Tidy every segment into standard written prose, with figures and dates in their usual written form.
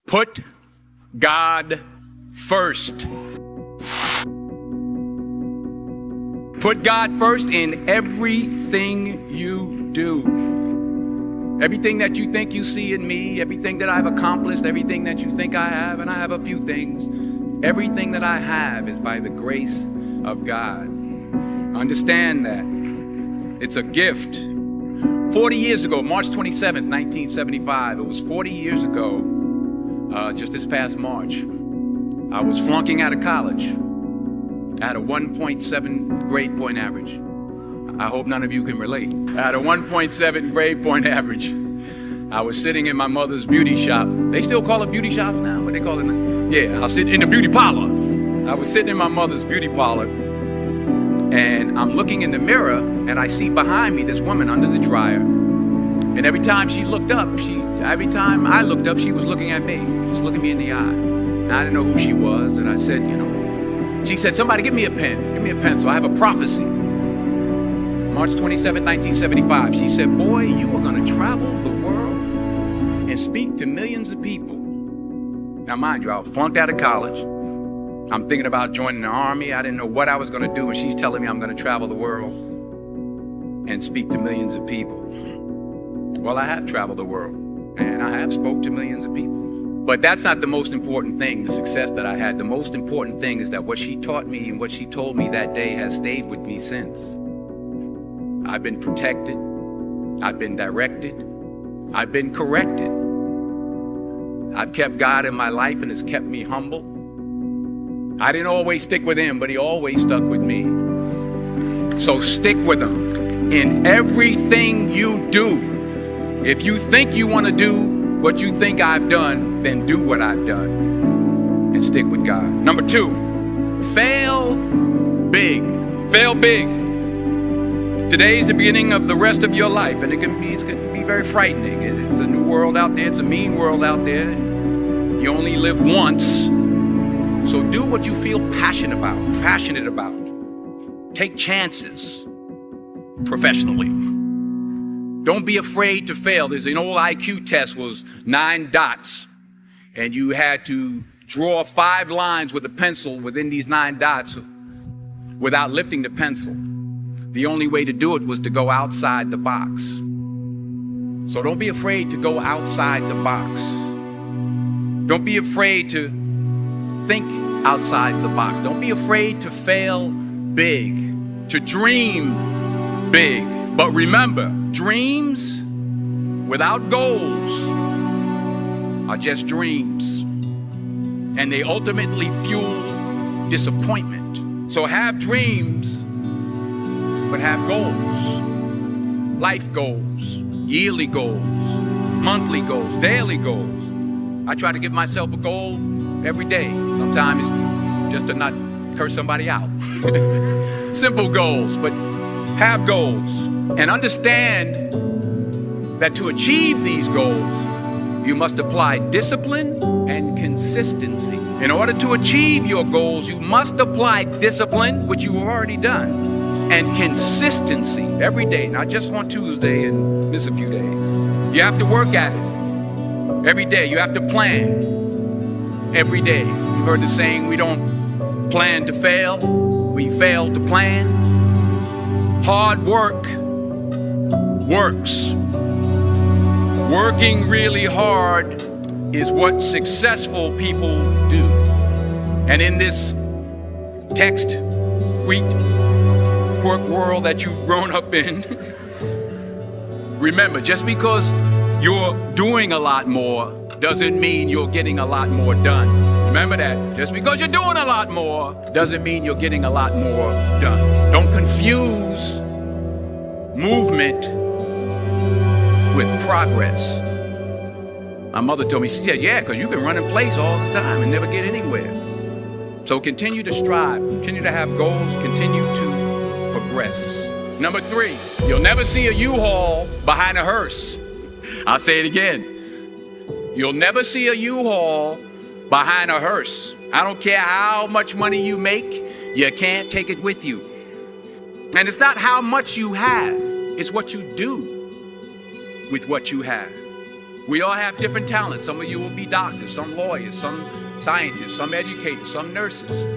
Put God first. Put God first in everything you do. Everything that you think you see in me, everything that I've accomplished, everything that you think I have, and I have a few things, everything that I have is by the grace of God. Understand that. It's a gift. 40 years ago, March 27th, 1975, it was 40 years ago, just this past March, I was flunking out of college. I had a 1.7 grade point average. I hope none of you can relate. I had a 1.7 grade point average. I was sitting in my mother's beauty shop. They still call it beauty shop now? What they call it now? Yeah, I was sitting in the beauty parlor. I was sitting in my mother's beauty parlor, and I'm looking in the mirror, and I see behind me this woman under the dryer. And every time she looked up, every time I looked up, she was looking at me. She was looking me in the eye. And I didn't know who she was, and I said, she said, somebody give me a pen. Give me a pencil. I have a prophecy. March 27, 1975. She said, boy, you are going to travel the world and speak to millions of people. Now, mind you, I flunked out of college. I'm thinking about joining the army. I didn't know what I was going to do. And she's telling me I'm going to travel the world and speak to millions of people. Well, I have traveled the world and I have spoke to millions of people. But that's not the most important thing, the success that I had. The most important thing is that what she taught me and what she told me that day has stayed with me since. I've been protected. I've been directed. I've been corrected. I've kept God in my life and it's kept me humble. I didn't always stick with him, but he always stuck with me. So stick with him in everything you do. If you think you want to do what you think I've done, then do what I've done and stick with God. Number 2, fail big. Fail big. Today is the beginning of the rest of your life, and it can be very frightening. It's a new world out there. It's a mean world out there. And you only live once. So do what you feel passionate about. Take chances professionally. Don't be afraid to fail. There's an old IQ test, was 9 dots, and you had to draw 5 lines with a pencil within these 9 dots without lifting the pencil. The only way to do it was to go outside the box. So don't be afraid to go outside the box. Don't be afraid to think outside the box. Don't be afraid to fail big, to dream big. But remember, dreams without goals are just dreams, and they ultimately fuel disappointment. So have dreams, but have goals. Life goals, yearly goals, monthly goals, daily goals. I try to give myself a goal every day. Sometimes it's just to not curse somebody out. Simple goals, but have goals. And understand that to achieve these goals, you must apply discipline and consistency. In order to achieve your goals, you must apply discipline, which you have already done, and consistency every day, not just on Tuesday and miss a few days. You have to work at it every day. You have to plan every day. You've heard the saying, we don't plan to fail, we fail to plan. Hard work works. Working really hard is what successful people do. And in this text, tweet, quirk world that you've grown up in, remember, just because you're doing a lot more doesn't mean you're getting a lot more done. Remember that. Just because you're doing a lot more doesn't mean you're getting a lot more done. Don't confuse movement with progress. My mother told me, she said, yeah, because you can run in place all the time and never get anywhere. So continue to strive, continue to have goals, continue to progress. Number 3, you'll never see a U-Haul behind a hearse. I'll say it again. You'll never see a U-Haul behind a hearse. I don't care how much money you make, you can't take it with you. And it's not how much you have, it's what you do with what you have. We all have different talents. Some of you will be doctors, some lawyers, some scientists, some educators, some nurses,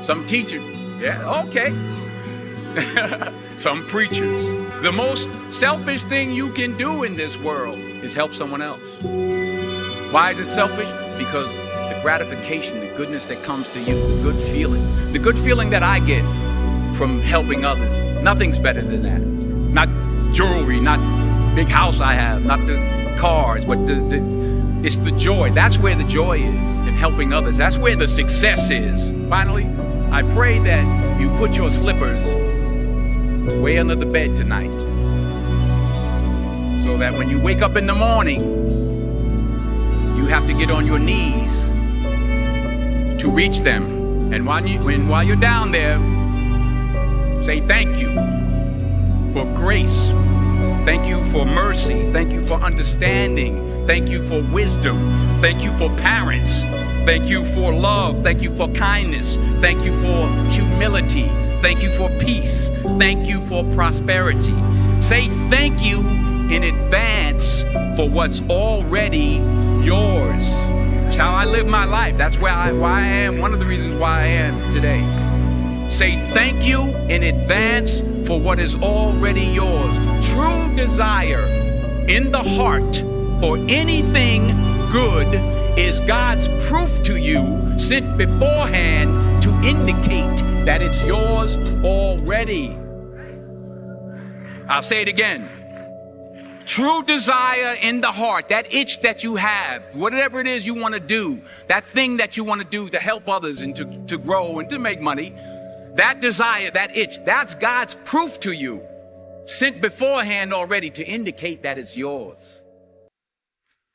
some teachers. Yeah, okay. Some preachers. The most selfish thing you can do in this world is help someone else. Why is it selfish? Because the gratification, the goodness that comes to you, the good feeling that I get from helping others, nothing's better than that. Not jewelry, not big house I have, not the cars, but it's the joy. That's where the joy is, in helping others. That's where the success is. Finally, I pray that you put your slippers way under the bed tonight, so that when you wake up in the morning, you have to get on your knees to reach them. And while you're down there, say thank you for grace. Thank you for mercy. Thank you for understanding. Thank you for wisdom. Thank you for parents. Thank you for love. Thank you for kindness. Thank you for humility. Thank you for peace. Thank you for prosperity. Say thank you in advance for what's already yours. That's how I live my life. That's why I am. One of the reasons why I am today. Say thank you in advance for what is already yours. True desire in the heart for anything good is God's proof to you, sent beforehand to indicate that it's yours already. I'll say it again. True desire in the heart, that itch that you have, whatever it is you want to do, that thing that you want to do to help others and to grow and to make money, that desire, that itch, that's God's proof to you, sent beforehand already to indicate that it's yours.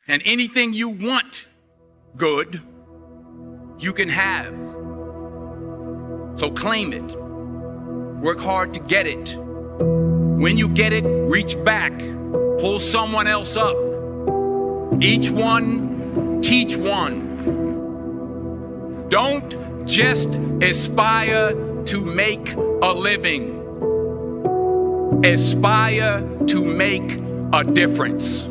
And anything you want good, you can have. So claim it. Work hard to get it. When you get it, reach back. Pull someone else up. Each one, teach one. Don't just aspire to make a living. Aspire to make a difference.